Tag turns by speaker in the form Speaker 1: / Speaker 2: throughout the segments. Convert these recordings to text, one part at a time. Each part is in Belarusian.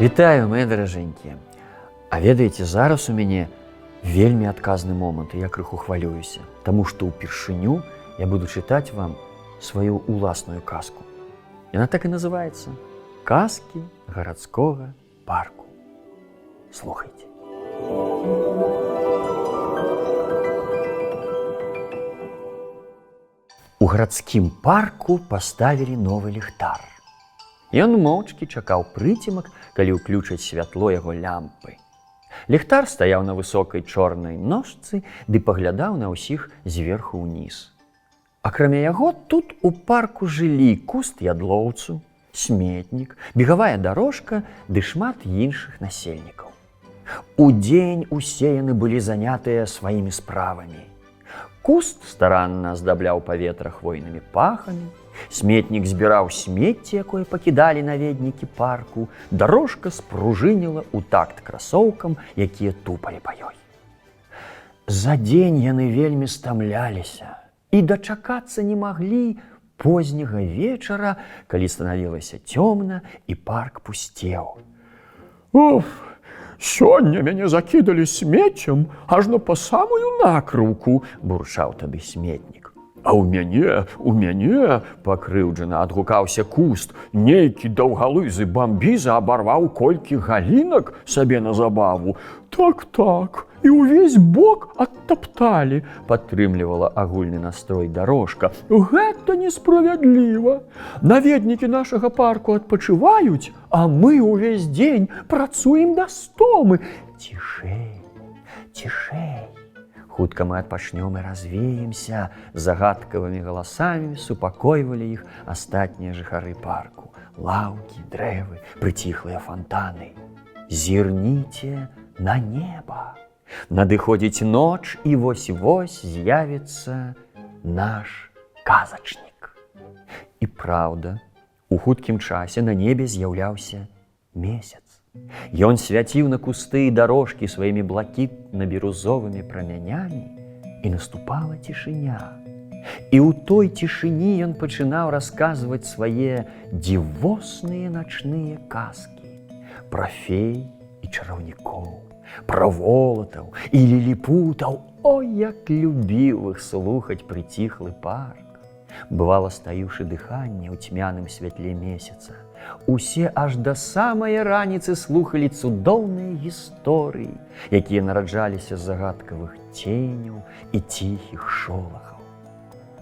Speaker 1: Вітаю, мае даражэнькія. А ведаеце, зараз у мяне вельмі адказны момант, і я крыху хвалююся, таму што ўпершыню я буду чытаць вам сваю уласную казку. Яна так і называецца «Казкі гарадскога парку». Слухайце. У гарадскім парку паставілі новы ліхтар. Ён моўчкі чакаў прыцемак, калі ўключаць святло яго лямпы. Ліхтар стаяў на высокай чорнай ножцы ды паглядаў на ўсіх зверху ўніз. Акрамя яго, тут у парку жылі куст ядлоўцу, сметнік, бегавая дарожка ды шмат іншых насельнікаў. Удзень усе яны былі занятыя сваімі справамі. Куст старанна аздабляў паветра хвойнымі пахамі, сметнік збіраў смецце, якое пакідалі наведнікі парку, дарожка спружыніла ў такт красоўкам, якія тупалі па ёй. За дзень яны вельмі стамляліся і дачакацца не маглі позняга вечара, калі станавілася цёмна і парк пусцеў.
Speaker 2: Уф! Сёння мяне закідалі смеццем ажно па самую накрыўку,
Speaker 1: бурчаў тады сметнік.
Speaker 2: А ў мяне, пакрыўджана адгукаўся куст, нейкі даўгалызы бамбіза абарваў колькі галінак сабе на забаву. Так, і ўвесь бок адтапталі, падтрымлівала агульны настрой дарожка. Гэта несправядліва. Наведнікі нашага парку адпачываюць, а мы ўвесь дзень працуем да стомы.
Speaker 1: Цішэй. Хутка мы адпачнём і развеемся, загадкавымі галасамі супакойвалі іх астатнія жыхары парку. Лаўкі, дрэвы, прыціхлыя фантаны. Зірніце на неба. Надыходзіць ноч, і вось-вось з'явіцца наш казачнік. І праўда, у хуткім часе на небе з'яўляўся месяц. Ён свяціў на кусты і дарожкі сваімі блакітна-бірузовымі прамянямі, і наступала цішыня. І ў той цішыні ён пачынаў расказваць свае дзівосныя начныя казкі пра фей і чараўнікоў, пра волатаў і ліліпутаў. Ой, як любіў іх слухаць прыціхлы парк. Бывала, стаіўшы дыханне ў цьмяным святле месяца, усе аж да самай раніцы слухалі цудоўныя гісторыі, якія нараджаліся з загадкавых ценяў і ціхіх шолахаў.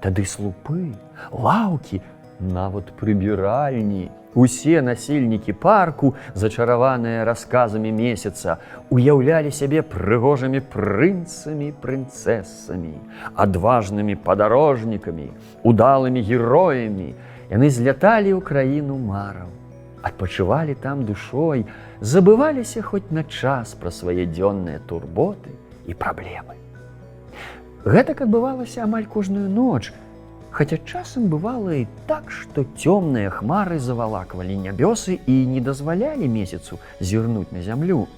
Speaker 1: Тады слупы, лаўкі, нават прыбіральні, усе насельнікі парку, зачараваныя расказамі месяца, уяўлялі сябе прыгожымі прынцамі і прынцэсамі, адважнымі падарожнікамі, удалымі героямі. Яны зляталі ў краіну мараў, адпачывалі там душой, забываліся хоць на час пра свае дзённыя турботы і праблемы. Гэтак адбывалася амаль кожную ноч, хаця часам бывала і так, што цёмныя хмары завалаквалі нябёсы і не дазвалялі месяцу зірнуць на зямлю.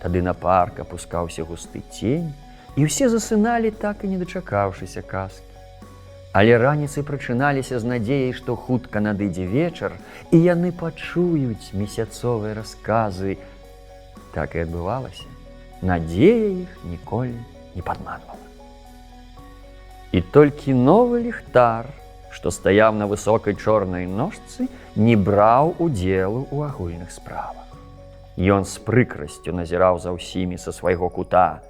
Speaker 1: Тады на парк апускаўся густы цень, і ўсе засыналі, так і не дачакаўшыся казкі. Але раніцы прачыналіся з надзеяй, што хутка надыдзе вечар, і яны пачуюць месяцовыя расказы. Так і адбывалася. Надзея іх ніколі не падманвала. І толькі новы ліхтар, што стаяў на высокай чорнай ножцы, не браў удзелу ў агульных справах. Ён з прыкрасцю назіраў за ўсімі са свайго кута.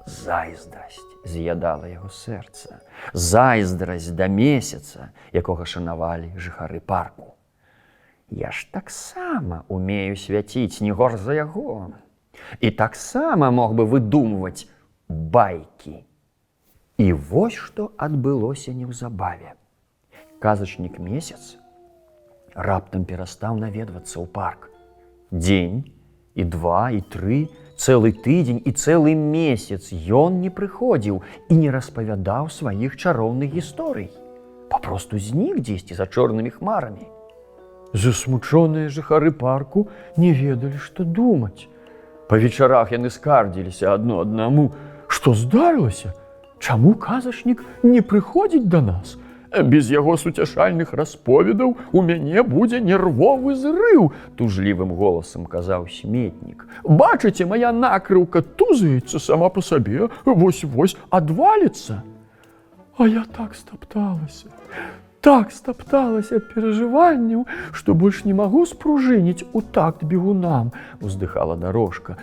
Speaker 1: Зайздрасць з'ядала яго сэрца. Зайздрасць да месяца, якога шанавалі жыхары парку. Я ж таксама умею свяціць не горш за яго. І таксама мог бы выдумваць байкі. І вось што адбылося неўзабаве. Казачнік месяц раптам перастаў наведвацца ў парк. Дзень, і два, і тры, цэлы тыдзень і цэлы месяц ён не прыходзіў і не распавядаў сваіх чароўных гісторый. Папросту знік дзесьці за чорнымі хмарамі.
Speaker 2: Засмучоныя жыхары парку не ведалі, што думаць. Па вечарах яны скардзіліся адно аднаму. Што здарылася? Чаму казачнік не прыходзіць да нас? Без яго суцяшальных расповедаў у мяне будзе нервовы зрыў, тужлівым голасам казаў сметнік. Бачыце, мая накрыўка тузаецца сама па сабе, вось-вось адваліцца. А я так стапталася ад перажыванняў, што больш не магу спружыніць у такт бегунам, уздыхала Дарожка.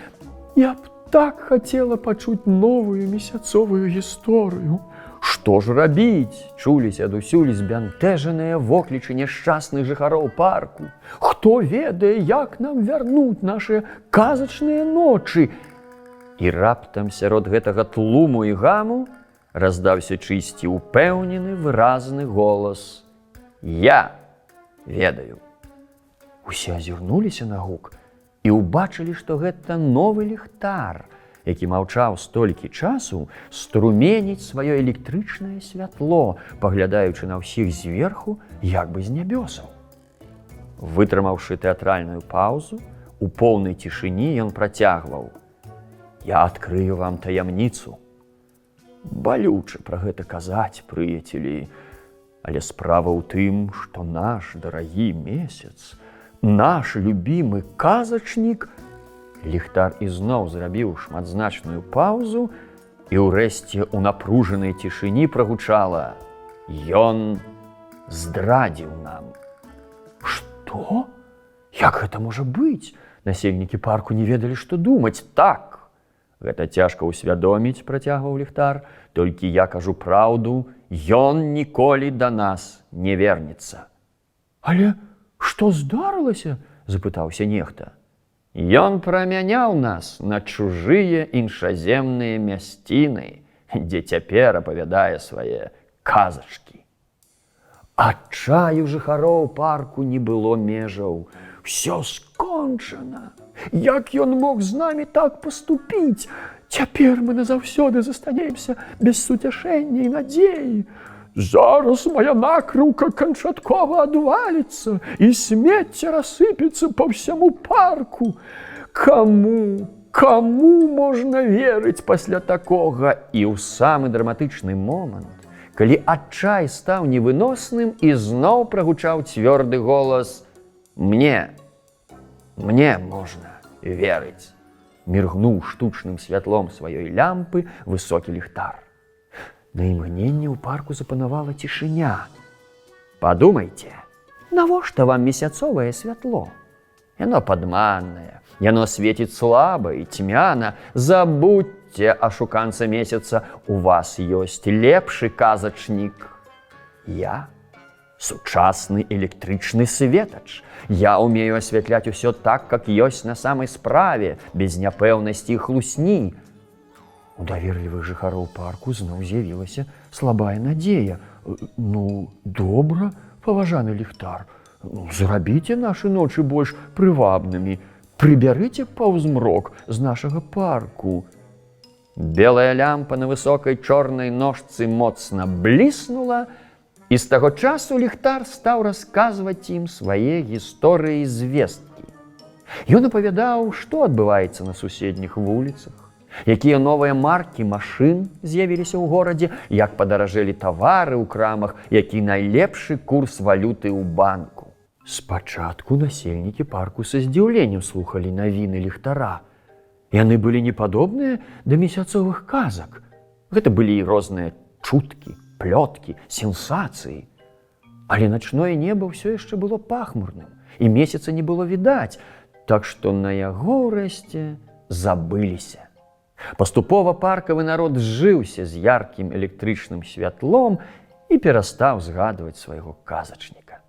Speaker 2: Я б так хацела пачуць новую месяцовую гісторыю.
Speaker 1: Што ж рабіць? Чуліся адусюль збянтэжаныя воклічы няшчасных жыхароў парку.
Speaker 2: Хто ведае, як нам вярнуць нашы казачныя ночы?
Speaker 1: І раптам сярод гэтага тлуму і гаму раздаўся чысці упэўнены выразны голас. Я ведаю. Усе азірнуліся на гук і ўбачылі, што гэта новы ліхтар, які маўчаў столькі часу, струменіць сваё электрычнае святло, паглядаючы на ўсіх зверху, як бы з нябёсаў. Вытрымаўшы тэатральную паўзу, у поўнай цішыні ён працягваў. Я адкрыю вам таямніцу. Балюча пра гэта казаць, прыяцелі, але справа ў тым, што наш дарагі месяц, наш любімы казачнік. Ліхтар ізноў зрабіў шматзначную паўзу і ўрэшце ў напружанай цішыні прагучала: Ён здрадзіў нам.
Speaker 2: Што? Як гэта можа быць? Насельнікі парку не ведалі, што думаць.
Speaker 1: Так, гэта цяжка ўсвядоміць, працягваў ліхтар, толькі я кажу праўду, ён ніколі да нас не вернецца.
Speaker 2: Але што здарылася? Запытаўся нехта.
Speaker 1: Ён прамяняў нас на чужыя іншаземныя мясціны, дзе цяпер апавядае свае казачкі. Адчаю жыхароў парку не было межаў.
Speaker 2: Усё скончана. Як ён мог з намі так паступіць? Цяпер мы назаўсёды застанемся без суцяшэння і надзеі. Зараз моя накрыўка канчаткова адваліцца і смецце рассыпецца па ўсяму парку. Каму можна верыць пасля такога?
Speaker 1: І ў самы драматычны момант, калі адчай стаў невыносным, ізноў прагучаў цвёрды голас: Мне можна верыць. Міргнуў штучным святлом сваёй лямпы высокі ліхтар. На імгненне ў парку запанавала цішыня. Падумайце, навошта вам месяцовае святло? Яно падманнае, яно свеціць слаба і цьмяна. Забудьце ашуканца месяца, у вас ёсць лепшы казачнік. Я сучасны электрычны светач. Я умею асвятляць усё так, как ёсць на самай справе, без няпэўнасці і хлусні.
Speaker 2: У даверлівых жыхароў парку зноў з'явілася слабая надзея. Добра, паважаны ліхтар, зрабіце нашы ночы больш прывабнымі, прыбярыце паўзмрок з нашага парку.
Speaker 1: Белая лямпа на высокай чорнай ножцы моцна бліснула, і з таго часу ліхтар стаў расказваць ім свае гісторыі і звесткі. Ён апавядаў, што адбываецца на суседніх вуліцах, якія новыя маркі машын з'явіліся ў горадзе, як падаражэлі тавары ў крамах, які найлепшы курс валюты ў банку.
Speaker 2: Спачатку насельнікі парку са здзіўленнем слухалі навіны ліхтара. Яны былі не падобныя да месяцовых казак.
Speaker 1: Гэта былі розныя чуткі, плёткі, сенсацыі.
Speaker 2: Але начное неба ўсё яшчэ было пахмурным, і месяца не было відаць, так што на яго ўрэшце забыліся.
Speaker 1: Паступова паркавы народ зжыўся з яркім электрычным святлом і перастаў згадваць свайго казачніка.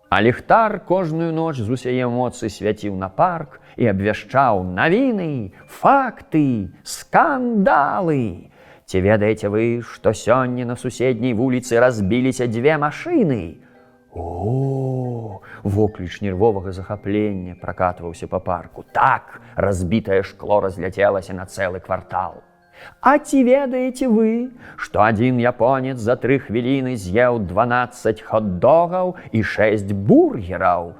Speaker 1: А ліхтар кожную ноч з усяе моцы свяціў на парк і абвяшчаў навіны, факты, скандалы. Ці ведаеце вы, што сёння на суседняй вуліцы разбіліся 2 машыны?
Speaker 2: О,
Speaker 1: вокліч нервовага захаплення пракатваўся па парку. Так, разбітае шкло разляцелася на цэлы квартал. А ці ведаеце вы, што адзін японец за 3 хвіліны з'еў 12 хот-догаў і 6 бургераў?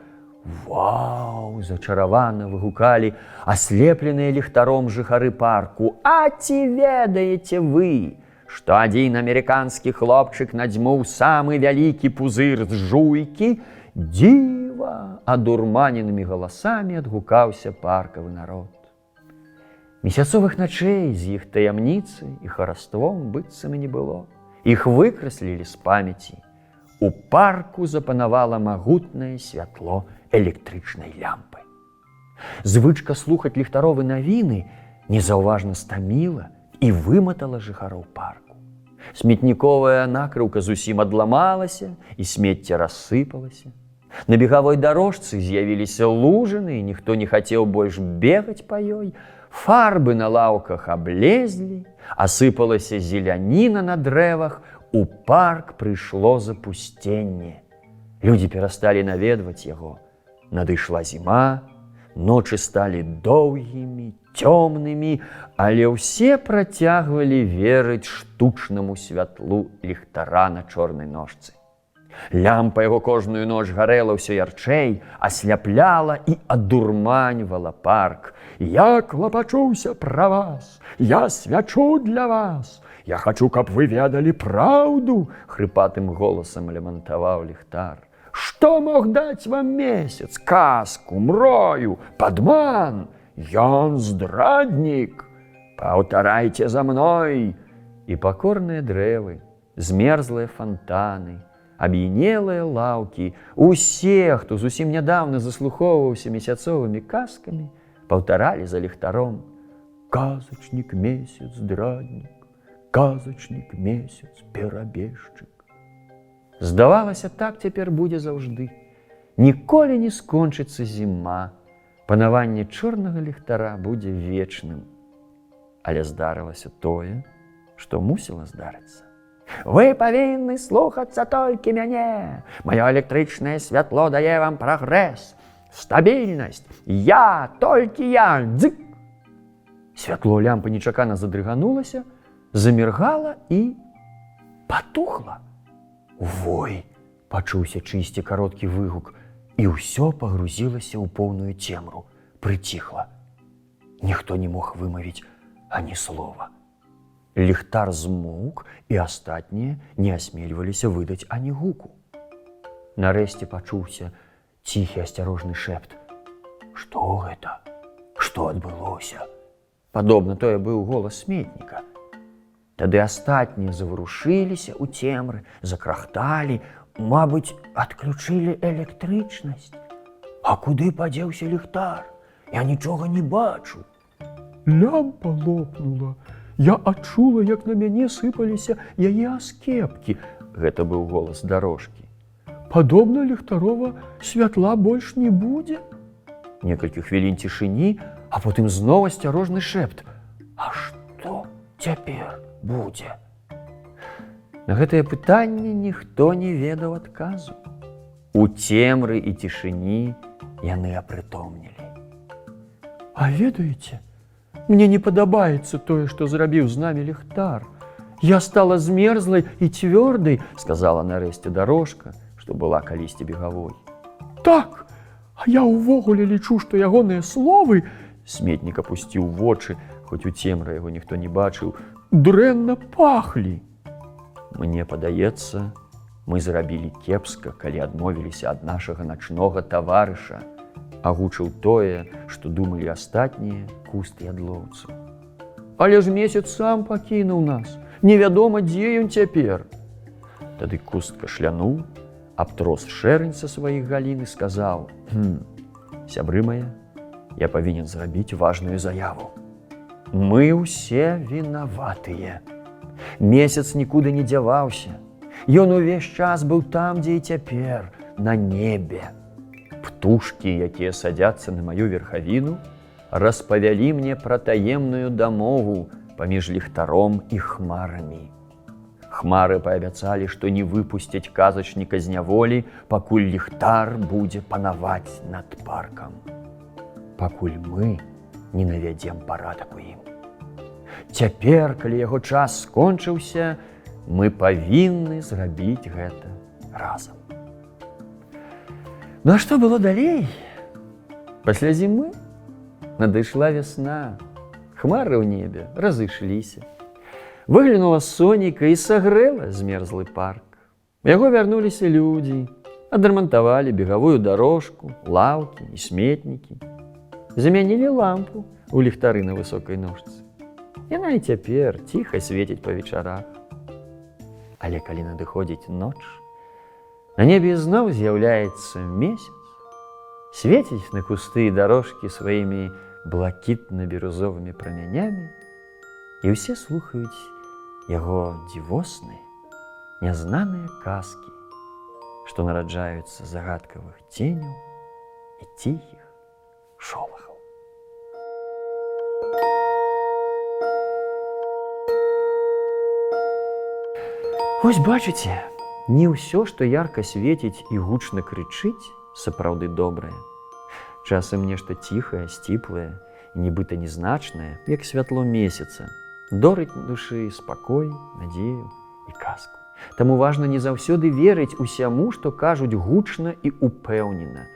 Speaker 2: Вау!
Speaker 1: Зачаравана выгукалі аслепленыя ліхтаром жыхары парку. А ці ведаеце вы, што адзін амерыканскі хлопчык надзьмуў самы вялікі пузыр з жуйкі, дзіва, адурманенымі галасамі адгукаўся паркавы народ. Месяцовых начэй з іх таямніцай і хараством быццам і не было. Іх выкраслілі з памяці. У парку запанавала магутнае святло электрычнай лямпы. Звычка слухаць ліхтаровы навіны незаўважна стаміла і выматала жыхароў парку. Сметніковая накрыўка зусім адламалася, і смецце рассыпалася. На бегавой дарожцы з'явіліся лужыны, і ніхто не хацеў больш бегаць па ёй. Фарбы на лаўках аблезлі, асыпалася зеляніна на дрэвах, у парк прыйшло запусценне. Людзі перасталі наведваць яго. Надышла зіма, ночы сталі доўгімі, цёмнымі, але ўсе працягвалі верыць штучнаму святлу ліхтара на чорнай ножцы. Лямпа яго кожную ноч гарэла ўсё ярчэй, асляпляла і адурманьвала парк. «Я клапачуся пра вас, я свячу для вас, я хачу, каб вы ведалі праўду», — хрыпатым голасам лямантаваў ліхтар. «Што мог даць вам месяц? Казку, мрою, падман? Ён здраднік! Паўтарайце за мной!» І пакорныя дрэвы, змерзлыя фантаны, аб'янелыя лаўкі, усе, хто зусім нядаўна заслухоўваўся месяцовымі казкамі, паўтаралі за ліхтаром: «Казачнік месяц здраднік, казачнік месяц перабежчык». Здавалася, так цяпер будзе заўжды. Ніколі не скончыцца зіма, панаванне чорнага ліхтара будзе вечным. Але здарылася тое, што мусіла здарыцца. «Вы павінны слухацца толькі мяне. Маё электрычнае святло дае вам прагрэс, стабільнасць. Я, толькі я, дзык!» Святло лямпы нечакана задрыганулася, заміргала і патухла. «Вой!» – пачуўся чысці кароткі выгук, і ўсё пагрузілася ў поўную цемру, прыціхла. Ніхто не мог вымавіць ані слова. Ліхтар змоўк, і астатнія не асмельваліся выдаць ані гуку. Нарэшце пачуўся ціхі асцярожны шэпт. «Што гэта? Што адбылося?» Падобна тое быў голас сметніка. Тады астатнія заварушыліся ў цемры, закрахталі, мабыць, адключылі электрычнасць. «А куды падзеўся ліхтар? Я нічога не бачу».
Speaker 2: «Лямпа лопнула. Я адчула, як на мяне сыпаліся яе аскепкі», — гэта быў голас дарожкі. «Падобна, ліхтарова святла больш не будзе».
Speaker 1: Некалькі хвілін цішыні, а потым зноў асцярожны шэпт. «А што цяпер будзе?» На гэтае пытанне ніхто не ведаў адказу. У цемры і цішыні яны апрытомнелі.
Speaker 2: «А ведаеце, мне не падабаецца тое, што зрабіў з намі ліхтар. Я стала змерзлай і цвёрдай», — сказала нарэшце дарожка, што была калісьці бегавой. «Так, а я ўвогуле лічу, што ягоныя словы», —
Speaker 1: сметнік апусціў вочы, хоць у цемры яго ніхто не бачыў,
Speaker 2: «дрэнна пахлі».
Speaker 1: «Мне падаецца, мы зрабілі кепска, калі адмовіліся ад нашага начнога таварыша», агучыў тое, што думалі астатнія куст ядлоўцу.
Speaker 2: «Але ж месяц сам пакінуў нас. Невядома, дзе ён цяпер».
Speaker 1: Тады куст кашлянуў, абтрос шэрань са сваіх галін і сказаў: «Сябры мае, я павінен зрабіць важную заяву. Мы ўсе вінаватыя. Месяц нікуды не дзяваўся. Ён увесь час быў там, дзе і цяпер, на небе. Птушкі, якія садзяцца на маю верхавіну, распавялі мне пра таемную дамову паміж ліхтаром і хмарамі. Хмары паабяцалі, што не выпусцяць казачніка з няволі, пакуль ліхтар будзе панаваць над паркам. Пакуль мы не навядзем парадак у ім. Цяпер, калі яго час скончыўся, мы павінны зрабіць гэта разам». Ну а што было далей? Пасля зімы надышла вясна. Хмары ў небе разышліся. Выглянула сонейка і сагрэла змерзлы парк. У яго вярнуліся людзі, адрамантавалі бегавую дарожку, лаўкі і сметнікі. Замянілі лампу у ліхтары на высокай ножцы. Яна і цяпер ціха свеціць па вечарах. Але калі надыходзіць ноч, на небе зноў з'яўляецца месяц, свеціць на кусты і дарожкі сваімі блакітна-бірузовымі прамянямі, і ўсе слухаюць яго дзівосныя, нязнаныя казкі, што нараджаюцца з загадкавых ценяў і ціхіх шолахаў. Вось бачыце, не ўсё, што ярка свеціць і гучна крычыць, сапраўды добрае. Часам нешта ціхае, сціплае, нібыта незначнае, як святло месяца, дорыць душы спакой, надзею і казку. Таму важна не заўсёды верыць усяму, што кажуць гучна і упэўнена.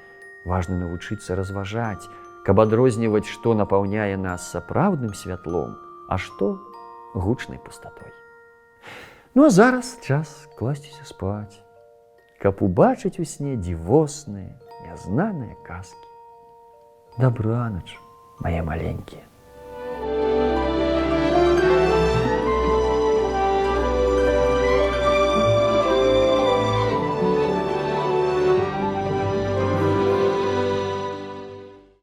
Speaker 1: Важна навучыцца разважаць, каб адрозніваць, што напаўняе нас сапраўдным святлом, а што гучнай пустатой. Ну а зараз час класціся спаць, каб убачыць у сне дзівосныя, нязнаныя казкі. Дабранач, мае маленькія.